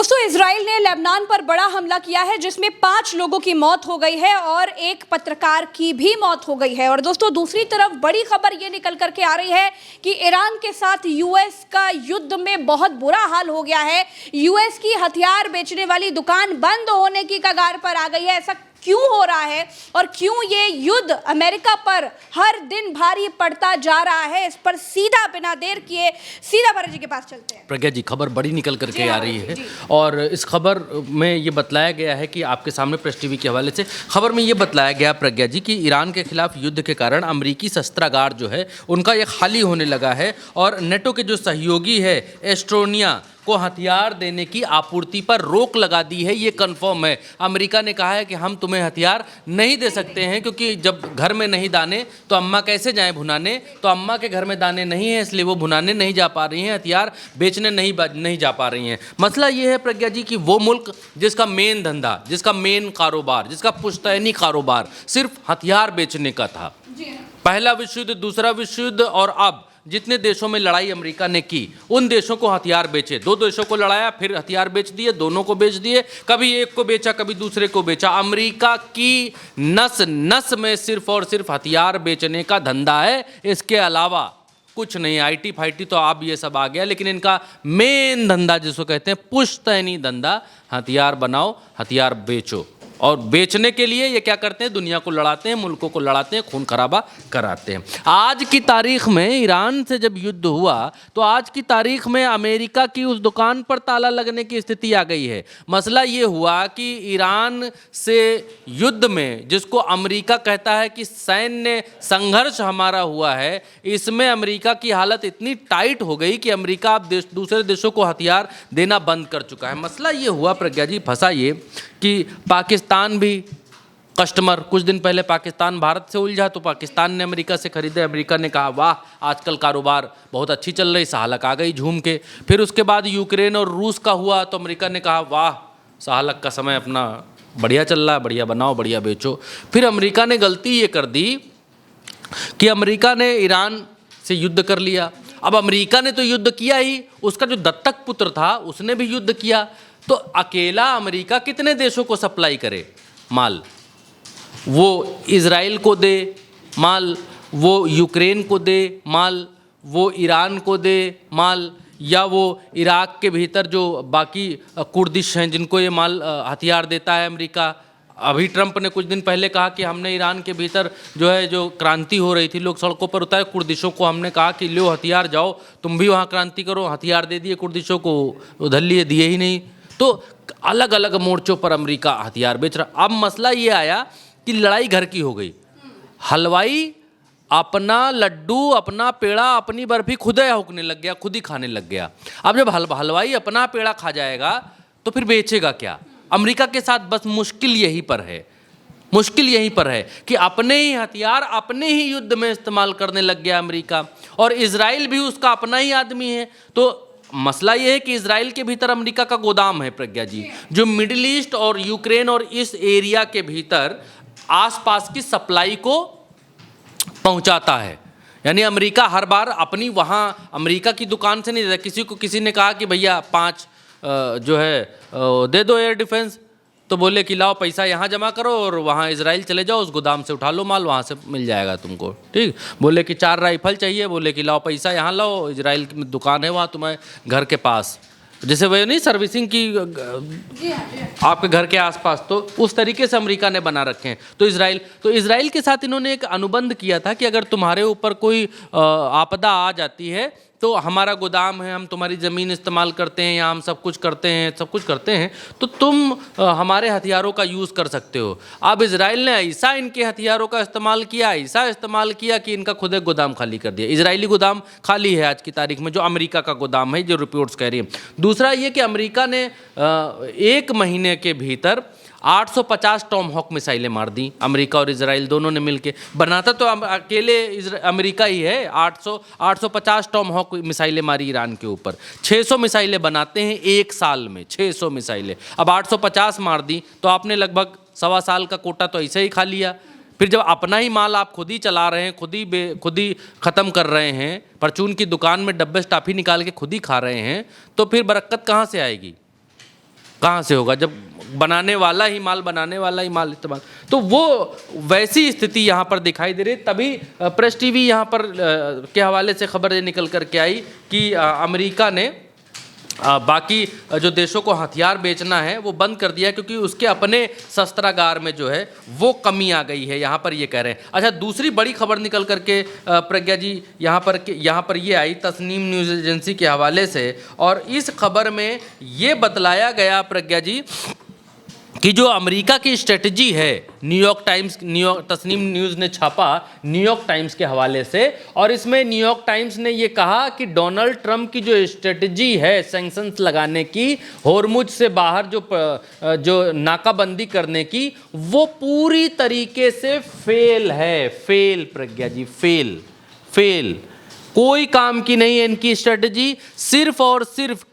दोस्तों, इजराइल ने लेबनान पर बड़ा हमला किया है जिसमें 5 लोगों की मौत हो गई है और एक पत्रकार की भी मौत हो गई है। और दोस्तों, दूसरी तरफ बड़ी खबर ये निकल करके आ रही है कि ईरान के साथ यूएस का युद्ध में बहुत बुरा हाल हो गया है। यूएस की हथियार बेचने वाली दुकान बंद होने की कगार पर आ गई है। ऐसा क्यों हो रहा है और क्यों ये युद्ध अमेरिका पर हर दिन भारी पड़ता जा रहा है, इस पर सीधा बिना देर किए सीधा भरत जी के पास चलते हैं। प्रज्ञा जी, खबर बड़ी निकल करके आ रही है और इस खबर में ये बतलाया गया है कि आपके सामने प्रेस टीवी के हवाले से खबर में ये बतलाया गया प्रज्ञा जी कि ईरान के खिलाफ युद्ध के कारण अमेरिकी शस्त्रागार जो है उनका ये खाली होने लगा है और नेटो के जो सहयोगी है एस्टोनिया को हथियार देने की आपूर्ति पर रोक लगा दी है। ये कंफर्म है। अमेरिका ने कहा है कि हम तुम्हें हथियार नहीं दे सकते हैं क्योंकि जब घर में नहीं दाने तो अम्मा कैसे जाएं भुनाने, तो अम्मा के घर में दाने नहीं है इसलिए वो भुनाने नहीं जा पा रही हैं, हथियार बेचने नहीं जा पा रही हैं। मसला ये है प्रज्ञा जी कि वो मुल्क जिसका मेन धंधा, जिसका मेन कारोबार, जिसका पुश्तैनी कारोबार सिर्फ हथियार बेचने का था, पहला विश्व युद्ध, दूसरा विश्व युद्ध और अब जितने देशों में लड़ाई अमेरिका ने की उन देशों को हथियार बेचे। 2 देशों को लड़ाया फिर हथियार बेच दिए, दोनों को बेच दिए, कभी एक को बेचा कभी दूसरे को बेचा। अमेरिका की नस नस में सिर्फ और सिर्फ हथियार बेचने का धंधा है, इसके अलावा कुछ नहीं। आईटी फाइटी तो अब ये सब आ गया, लेकिन इनका मेन धंधा जिसको कहते हैं पुश्तैनी धंधा, हथियार बनाओ हथियार बेचो। और बेचने के लिए ये क्या करते हैं, दुनिया को लड़ाते हैं, मुल्कों को लड़ाते हैं, खून खराबा कराते हैं। आज की तारीख में ईरान से जब युद्ध हुआ तो आज की तारीख में अमेरिका की उस दुकान पर ताला लगने की स्थिति आ गई है। मसला ये हुआ कि ईरान से युद्ध में जिसको अमेरिका कहता है कि सैन्य संघर्ष हमारा हुआ है, इसमें अमेरिका की हालत इतनी टाइट हो गई कि अमेरिका अब दूसरे देशों को हथियार देना बंद कर चुका है। मसला ये हुआ प्रज्ञा जी, फंसा ये कि पाकिस्तान भी कस्टमर, कुछ दिन पहले पाकिस्तान भारत से उलझा तो पाकिस्तान ने अमेरिका से खरीदे। अमेरिका ने कहा वाह आजकल कारोबार बहुत अच्छी चल रही, साहलक आ गई झूम के। फिर उसके बाद यूक्रेन और रूस का हुआ तो अमेरिका ने कहा वाह साहलक का समय अपना बढ़िया चल रहा है, बढ़िया बनाओ बढ़िया बेचो। फिर अमेरिका ने गलती ये कर दी कि अमेरिका ने ईरान से युद्ध कर लिया। अब अमेरिका ने तो युद्ध किया ही, उसका जो दत्तक पुत्र था उसने भी युद्ध किया, तो अकेला अमेरिका कितने देशों को सप्लाई करे माल? वो इजराइल को दे माल, वो यूक्रेन को दे माल, वो ईरान को दे माल, या वो इराक के भीतर जो बाकी कुर्दिश हैं जिनको ये माल हथियार देता है अमेरिका। अभी ट्रंप ने कुछ दिन पहले कहा कि हमने ईरान के भीतर जो है जो क्रांति हो रही थी, लोग सड़कों पर उतारे, कुर्दिशों को हमने कहा कि लो हथियार जाओ तुम भी वहाँ क्रांति करो, हथियार दे दिए कुर्दिशों को, उधर लिए दिए ही नहीं। तो अलग अलग मोर्चों पर अमेरिका हथियार बेच रहा। अब मसला ये आया कि लड़ाई घर की हो गई। हलवाई अपना लड्डू, अपना पेड़ा, अपनी बर्फी खुद ही हुकने लग गया, खुद ही खाने लग गया। अब जब हलवाई अपना पेड़ा खा जाएगा तो फिर बेचेगा क्या? अमेरिका के साथ बस मुश्किल यहीं पर है, मुश्किल यहीं पर है कि अपने ही हथियार अपने ही युद्ध में इस्तेमाल करने लग गया अमेरिका, और इजराइल भी उसका अपना ही आदमी है। तो मसला ये है कि इजराइल के भीतर अमेरिका का गोदाम है प्रज्ञा जी, जो मिडिल ईस्ट और यूक्रेन और इस एरिया के भीतर आसपास की सप्लाई को पहुंचाता है। यानी अमेरिका हर बार अपनी वहाँ अमेरिका की दुकान से नहीं देता। किसी ने कहा कि भैया 5 जो है दे दो एयर डिफेंस, तो बोले कि लाओ पैसा यहाँ जमा करो और वहाँ इजराइल चले जाओ, उस गोदाम से उठा लो माल, वहाँ से मिल जाएगा तुमको, ठीक। बोले कि 4 राइफल चाहिए, बोले कि लाओ पैसा यहाँ लाओ, इजराइल की दुकान है वहाँ तुम्हारे घर के पास, जैसे वह नहीं सर्विसिंग की आपके घर के आसपास, तो उस तरीके से अमेरिका ने बना रखे हैं। तो इजराइल के साथ इन्होंने एक अनुबंध किया था कि अगर तुम्हारे ऊपर कोई आपदा आ जाती है तो हमारा गोदाम है, हम तुम्हारी ज़मीन इस्तेमाल करते हैं, यहाँ हम सब कुछ करते हैं, तो तुम हमारे हथियारों का यूज़ कर सकते हो। अब इजराइल ने ऐसा इनके हथियारों का इस्तेमाल किया कि इनका खुद एक गोदाम खाली कर दिया। इजरायली गोदाम खाली है आज की तारीख में, जो अमेरिका का गोदाम है, जो रिपोर्ट्स कह रही है। दूसरा ये कि अमेरिका ने 1 महीने के भीतर 850 टॉमहॉक मिसाइलें मार दी। अमेरिका और इजराइल दोनों ने मिलकर, बनाता तो अकेले अमेरिका ही है। 850 टॉमहॉक मिसाइलें मारी ईरान के ऊपर। 600 मिसाइलें बनाते हैं 1 साल में, 600 मिसाइलें। अब 850 मार दी तो आपने लगभग 1.25 साल का कोटा तो ऐसे ही खा लिया। फिर जब अपना ही माल आप खुद ही चला रहे हैं, खुद ही ख़त्म कर रहे हैं, परचून की दुकान में डब्बे स्टाफी निकाल के खुद ही खा रहे हैं, तो फिर बरकत कहाँ से आएगी? कहाँ से होगा जब बनाने वाला ही माल इस्तेमाल। तो वो वैसी स्थिति यहाँ पर दिखाई दे रही। तभी प्रेस टीवी यहाँ पर के हवाले से खबर ये निकल कर के आई कि अमेरिका ने बाकी जो देशों को हथियार बेचना है वो बंद कर दिया, क्योंकि उसके अपने शस्त्रागार में जो है वो कमी आ गई है, यहाँ पर ये कह रहे हैं। अच्छा, दूसरी बड़ी खबर निकल करके प्रज्ञा जी यहाँ पर ये आई तस्नीम न्यूज़ एजेंसी के हवाले से, और इस खबर में ये बतलाया गया प्रज्ञा जी कि जो अमेरिका की स्ट्रेटजी है, न्यूयॉर्क तस्नीम न्यूज़ ने छापा न्यूयॉर्क टाइम्स के हवाले से, और इसमें न्यूयॉर्क टाइम्स ने ये कहा कि डोनाल्ड ट्रंप की जो स्ट्रेटजी है सैंक्शंस लगाने की, होर्मुज से बाहर जो नाकाबंदी करने की, वो पूरी तरीके से फेल है। फेल प्रज्ञा जी, फेल। कोई काम की नहीं है इनकी स्ट्रेटजी। सिर्फ और सिर्फ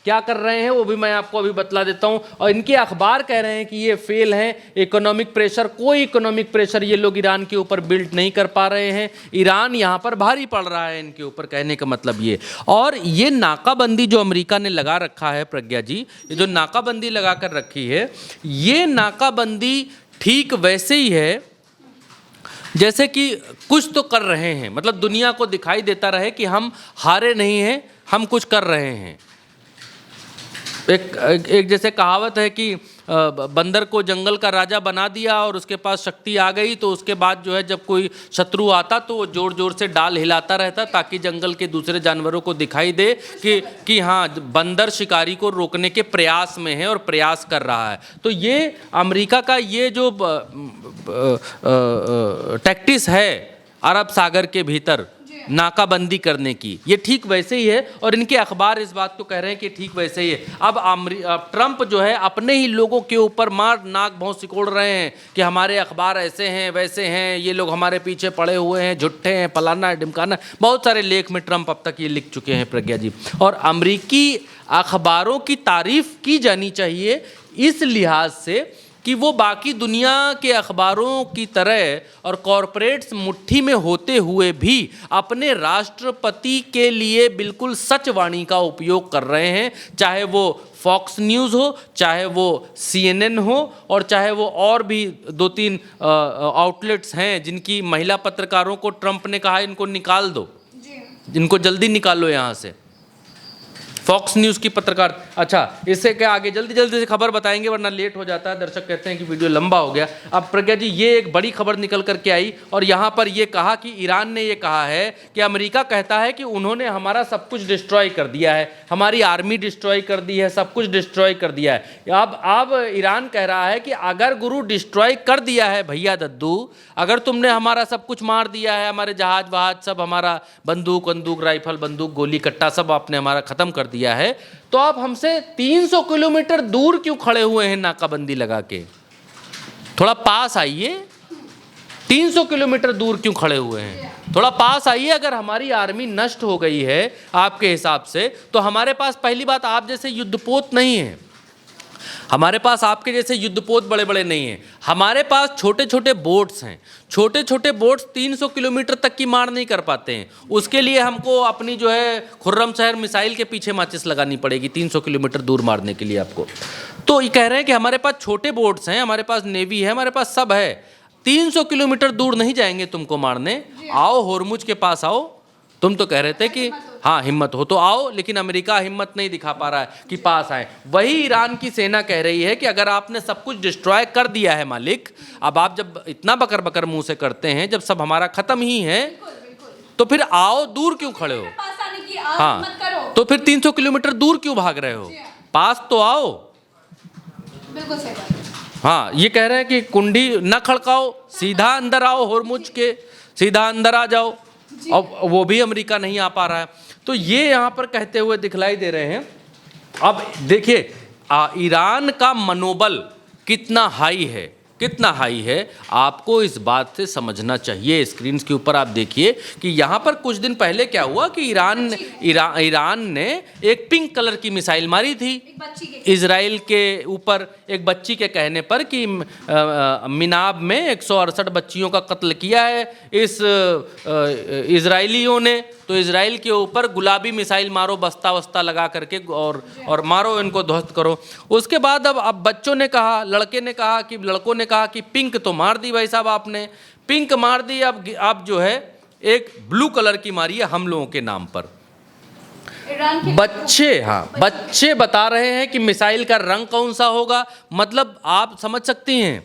क्या कर रहे हैं वो भी मैं आपको अभी बतला देता हूं। और इनके अखबार कह रहे हैं कि ये फेल हैं। कोई इकोनॉमिक प्रेशर ये लोग ईरान के ऊपर बिल्ड नहीं कर पा रहे हैं। ईरान यहां पर भारी पड़ रहा है इनके ऊपर, कहने का मतलब ये। और ये नाकाबंदी जो अमेरिका ने लगा रखा है प्रज्ञा जी, ये जो नाकाबंदी लगा कर रखी है, ये नाकाबंदी ठीक वैसे ही है जैसे कि कुछ तो कर रहे हैं, मतलब दुनिया को दिखाई देता रहे कि हम हारे नहीं हैं, हम कुछ कर रहे हैं। एक जैसे कहावत है कि बंदर को जंगल का राजा बना दिया और उसके पास शक्ति आ गई, तो उसके बाद जो है जब कोई शत्रु आता तो वो जोर जोर से डाल हिलाता रहता ताकि जंगल के दूसरे जानवरों को दिखाई दे कि हाँ, बंदर शिकारी को रोकने के प्रयास में है और प्रयास कर रहा है। तो ये अमेरिका का ये जो टैक्टिस है अरब सागर के भीतर नाकाबंदी करने की, ये ठीक वैसे ही है। और इनके अखबार इस बात को कह रहे हैं कि ठीक वैसे ही है। अब ट्रंप जो है अपने ही लोगों के ऊपर मार नाक भौं सिकोड़ रहे हैं कि हमारे अखबार ऐसे हैं वैसे हैं, ये लोग हमारे पीछे पड़े हुए हैं, झुट्ठे हैं, फलाना ढिमकाना। बहुत सारे लेख में ट्रंप अब तक ये लिख चुके हैं प्रज्ञा जी। और अमरीकी अखबारों की तारीफ की जानी चाहिए इस लिहाज से कि वो बाकी दुनिया के अखबारों की तरह और कॉरपोरेट्स मुट्ठी में होते हुए भी अपने राष्ट्रपति के लिए बिल्कुल सच वाणी का उपयोग कर रहे हैं, चाहे वो फॉक्स न्यूज़ हो, चाहे वो CNN हो, और चाहे वो और भी 2-3 आउटलेट्स हैं जिनकी महिला पत्रकारों को ट्रंप ने कहा इनको निकाल दो, इनको जल्दी निकालो यहाँ से। फॉक्स न्यूज़ की पत्रकार। अच्छा, इससे क्या आगे जल्दी से खबर बताएंगे वरना लेट हो जाता है, दर्शक कहते हैं कि वीडियो लंबा हो गया। अब प्रज्ञा जी, ये एक बड़ी खबर निकल करके आई और यहाँ पर ये कहा कि ईरान ने ये कहा है कि अमेरिका कहता है कि उन्होंने हमारा सब कुछ डिस्ट्रॉय कर दिया है, हमारी आर्मी डिस्ट्रॉय कर दी है, सब कुछ डिस्ट्रॉय कर दिया है। अब ईरान कह रहा है कि अगर गुरु डिस्ट्रॉय कर दिया है भैया दद्दू, अगर तुमने हमारा सब कुछ मार दिया है, हमारे जहाज वहाज सब, हमारा बंदूक राइफल बंदूक गोली कट्टा सब आपने हमारा ख़त्म कर दिया है, तो आप हमसे 300 किलोमीटर दूर क्यों खड़े हुए हैं नाकाबंदी लगा के? थोड़ा पास आइए। 300 किलोमीटर दूर क्यों खड़े हुए हैं? थोड़ा पास आइए। अगर हमारी आर्मी नष्ट हो गई है आपके हिसाब से, तो हमारे पास पहली बात आप जैसे युद्धपोत नहीं है, हमारे पास आपके जैसे युद्धपोत बड़े बड़े नहीं हैं, हमारे पास छोटे छोटे बोट्स हैं। छोटे छोटे बोट्स 300 किलोमीटर तक की मार नहीं कर पाते हैं। उसके लिए हमको अपनी जो है खुर्रम शहर मिसाइल के पीछे माचिस लगानी पड़ेगी 300 किलोमीटर दूर मारने के लिए आपको। तो ये कह रहे हैं कि हमारे पास छोटे बोट्स हैं, हमारे पास नेवी है, हमारे पास सब है, 300 किलोमीटर दूर नहीं जाएंगे तुमको मारने। आओ होर्मुज के पास आओ। तुम तो कह रहे थे कि हाँ हिम्मत हो तो आओ, लेकिन अमेरिका हिम्मत नहीं दिखा पा रहा है कि पास आए। वही ईरान की सेना कह रही है कि अगर आपने सब कुछ डिस्ट्रॉय कर दिया है मालिक, अब आप जब इतना बकर बकर मुंह से करते हैं, जब सब हमारा खत्म ही है, तो फिर आओ, दूर क्यों खड़े हो? हाँ, तो फिर 300 किलोमीटर दूर क्यों भाग रहे हो? पास तो आओ। हाँ, ये कह रहे हैं कि कुंडी न खड़काओ, सीधा अंदर आओ, होर्मुज के सीधा अंदर आ जाओ। अब वो भी अमेरिका नहीं आ पा रहा है। तो ये यहाँ पर कहते हुए दिखलाई दे रहे हैं। अब देखिए ईरान का मनोबल कितना हाई है, कितना हाई है, आपको इस बात से समझना चाहिए। स्क्रीन के ऊपर आप देखिए कि यहाँ पर कुछ दिन पहले क्या हुआ कि ईरान ने एक पिंक कलर की मिसाइल मारी थी इजराइल के ऊपर, एक बच्ची के कहने पर कि मिनाब में 168 बच्चियों का कत्ल किया है इस इजराइलियों ने। तो इजराइल के ऊपर गुलाबी मिसाइल मारो बस्ता वस्ता लगा करके और मारो, इनको ध्वस्त करो। उसके बाद अब बच्चों ने कहा, लड़कों ने कहा कि पिंक तो मार दी भाई साहब, आपने पिंक मार दी, अब जो है एक ब्लू कलर की मारी है हम लोगों के नाम पर। बच्चे बता रहे हैं कि मिसाइल का रंग कौन सा होगा। मतलब आप समझ सकती हैं,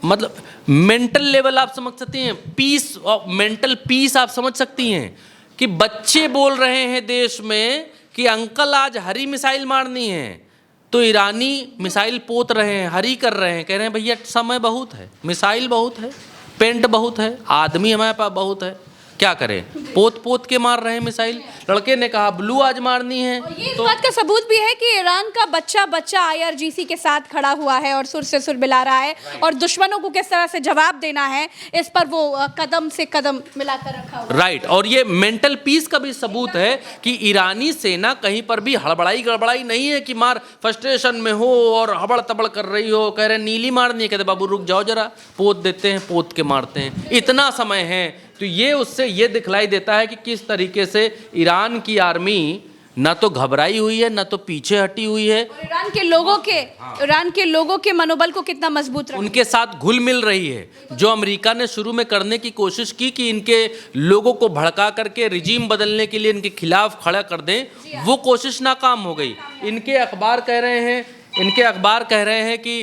मतलब मेंटल लेवल आप समझ सकती हैं, पीस और मेंटल पीस आप समझ सकती हैं कि बच्चे बोल रहे हैं देश में कि अंकल आज हरी मिसाइल मारनी है, तो ईरानी मिसाइल पोत रहे हैं, हरी कर रहे हैं, कह रहे हैं भैया समय बहुत है, मिसाइल बहुत है, पेंट बहुत है, आदमी हमारे पास बहुत है, क्या करें, पोत पोत के मार रहे हैं मिसाइल। लड़के ने कहा ब्लू आज मारनी है। ये इस बात का सबूत भी है कि ईरान का बच्चा IRGC के साथ खड़ा हुआ है और सुर से सुर मिला रहा है और दुश्मनों को किस तरह से जवाब देना है इस पर वो कदम से कदम मिलाकर रखा हुआ है। राइट, और ये मेंटल पीस का भी सबूत है कि ईरानी सेना कहीं पर भी गड़बड़ाई नहीं है कि मार फ्रस्ट्रेशन में हो और हबड़ तबड़ कर रही हो, कह रहे नीली मारनी है, कहते बाबू रुक जाओ जरा, पोत देते हैं, पोत के मारते हैं, इतना समय है। तो ये उससे ये दिखलाई देता है कि किस तरीके से ईरान की आर्मी न तो घबराई हुई है, न तो पीछे हटी हुई है, और ईरान के लोगों के मनोबल को कितना मजबूत रखा, उनके साथ घुल मिल रही है। जो अमेरिका ने शुरू में करने की कोशिश की कि इनके लोगों को भड़का करके रिजीम बदलने के लिए इनके खिलाफ खड़ा कर दें, वो कोशिश नाकाम हो गई। इनके अखबार कह रहे हैं कि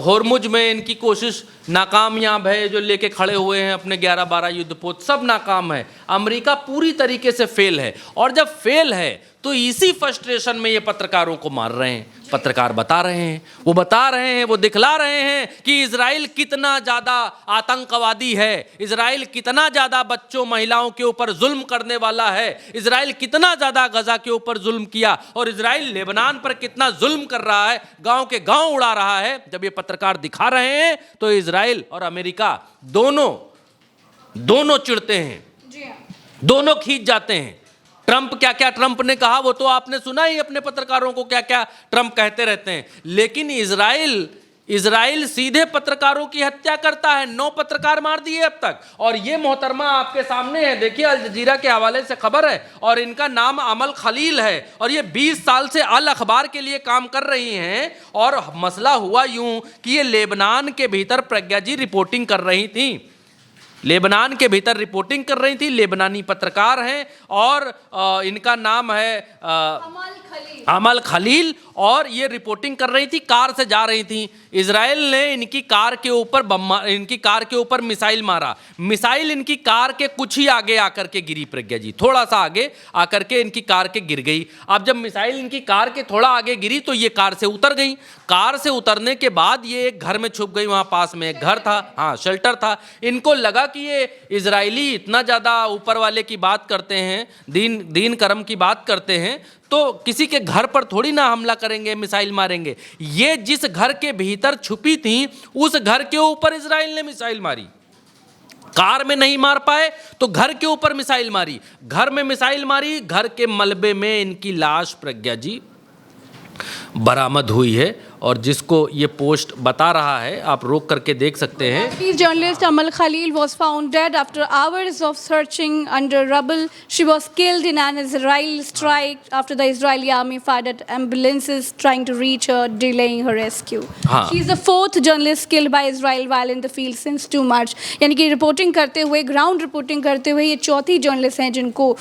होर्मुज में इनकी कोशिश नाकामयाब है, जो लेके खड़े हुए हैं अपने 11-12 युद्धपोत, सब नाकाम है। अमेरिका पूरी तरीके से फेल है, और जब फेल है तो इसी फ्रस्ट्रेशन में ये पत्रकारों को मार रहे हैं। पत्रकार बता रहे हैं, वो दिखला रहे हैं कि इजराइल कितना ज़्यादा आतंकवादी है, इजराइल कितना ज़्यादा बच्चों महिलाओं के ऊपर जुल्म करने वाला है, इजराइल कितना ज़्यादा गजा के ऊपर जुल्म किया, और इजराइल लेबनान पर कितना जुल्म कर रहा है, गांव के गांव उड़ा रहा है। जब ये पत्रकार दिखा रहे हैं तो इजराइल और अमेरिका दोनों चिढ़ते हैं, दोनों खींच जाते हैं। ट्रंप ने कहा वो तो आपने सुना ही, अपने पत्रकारों को क्या क्या ट्रंप कहते रहते हैं। लेकिन इजराइल सीधे पत्रकारों की हत्या करता है। 9 पत्रकार मार दिए अब तक। और ये मोहतरमा आपके सामने है, देखिए अल जजीरा के हवाले से खबर है, और इनका नाम अमल खलील है, और ये 20 साल से अल अखबार के लिए काम कर रही हैं। और मसला हुआ यूं कि ये लेबनान के भीतर प्रज्ञा जी रिपोर्टिंग कर रही थी, लेबनानी पत्रकार हैं, और इनका नाम है अमल खलील, और ये रिपोर्टिंग कर रही थी, कार से जा रही थी। इजराइल ने इनकी कार के ऊपर मिसाइल मारा। मिसाइल इनकी कार के कुछ ही आगे आकर के गिरी प्रज्ञा जी, थोड़ा सा आगे आकर के इनकी कार के गिर गई। अब जब मिसाइल इनकी कार के थोड़ा आगे गिरी तो ये कार से उतर गई। कार से उतरने के बाद ये एक घर में छुप गई, वहां पास में एक घर था, हाँ शेल्टर था। इनको लगा कि ये इजरायली इतना ज़्यादा ऊपर वाले की बात करते हैं, दीन करम की बात करते हैं, तो किसी के घर पर थोड़ी ना हमला करेंगे, मिसाइल मारेंगे। ये जिस घर के भीतर छुपी थी उस घर के ऊपर इजराइल ने मिसाइल मारी। कार में नहीं मार पाए तो घर के ऊपर मिसाइल मारी, घर में मिसाइल मारी, घर के मलबे में इनकी लाश प्रज्ञा जी बरामद हुई है। और जिसको ये पोस्ट बता रहा है, आप रोक करके देख सकते हैं। Journalist Amal Khalil was found dead after hours of searching under rubble. She was killed in an Israeli strike after the Israeli army fired at ambulances trying to reach her, delaying her rescue. हाँ. She is the 4th journalist killed by Israel while in the field since 2 March. यानी कि reporting करते हुए, ground reporting करते हुए ये चौथी journalist हैं जिनको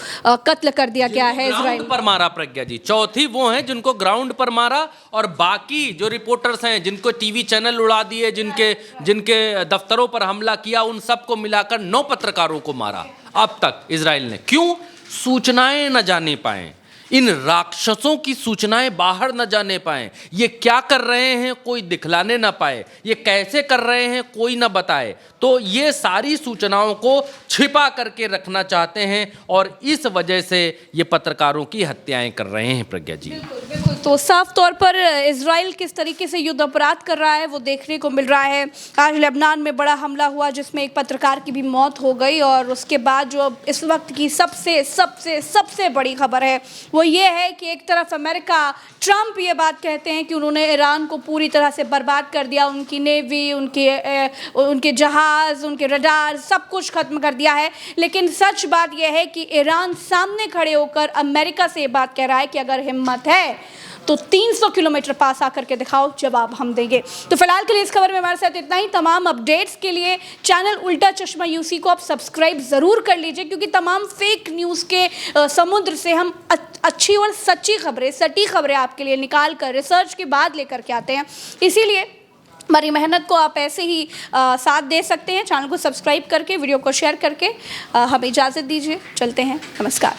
कत्ल कर दिया गया है इजराइल पर मारा। प्रज्ञा जी चौथी वो हैं जिनको ग्राउंड पर मारा, और बाकी जो रिपोर्टर्स हैं जिनको टीवी चैनल उड़ा दिए, जिनके दफ्तरों पर हमला किया, उन सबको मिलाकर 9 पत्रकारों को मारा अब तक इजराइल ने। क्यों? सूचनाएं न जाने पाए। इन राक्षसों की सूचनाएं बाहर न जाने पाए, ये क्या कर रहे हैं कोई दिखलाने ना पाए, ये कैसे कर रहे हैं कोई ना बताए, तो ये सारी सूचनाओं को छिपा करके रखना चाहते हैं और इस वजह से ये पत्रकारों की हत्याएं कर रहे हैं। प्रज्ञा जी, बिल्कुल, तो साफ तौर पर इजराइल किस तरीके से युद्ध अपराध कर रहा है वो देखने को मिल रहा है। आज लेबनान में बड़ा हमला हुआ जिसमें एक पत्रकार की भी मौत हो गई, और उसके बाद जो इस वक्त की सबसे सबसे सबसे बड़ी खबर है वो ये है कि एक तरफ अमेरिका, ट्रंप ये बात कहते हैं कि उन्होंने ईरान को पूरी तरह से बर्बाद कर दिया, उनकी नेवी, उनके जहाज़, उनके रडार, सब कुछ खत्म कर दिया है। लेकिन सच बात यह है कि ईरान सामने खड़े होकर अमेरिका से ये बात कह रहा है कि अगर हिम्मत है तो 300 किलोमीटर पास आकर के दिखाओ, जवाब हम देंगे। तो फिलहाल के लिए इस खबर में हमारे साथ इतना ही। तमाम अपडेट्स के लिए चैनल उल्टा चश्मा यूसी को आप सब्सक्राइब ज़रूर कर लीजिए, क्योंकि तमाम फेक न्यूज़ के समुद्र से हम अच्छी और सच्ची खबरें, सटीक खबरें आपके लिए निकाल कर रिसर्च के बाद लेकर के आते हैं। इसीलिए हमारी मेहनत को आप ऐसे ही साथ दे सकते हैं। चैनल को सब्सक्राइब करके, वीडियो को शेयर करके हमें इजाज़त दीजिए। चलते हैं, नमस्कार।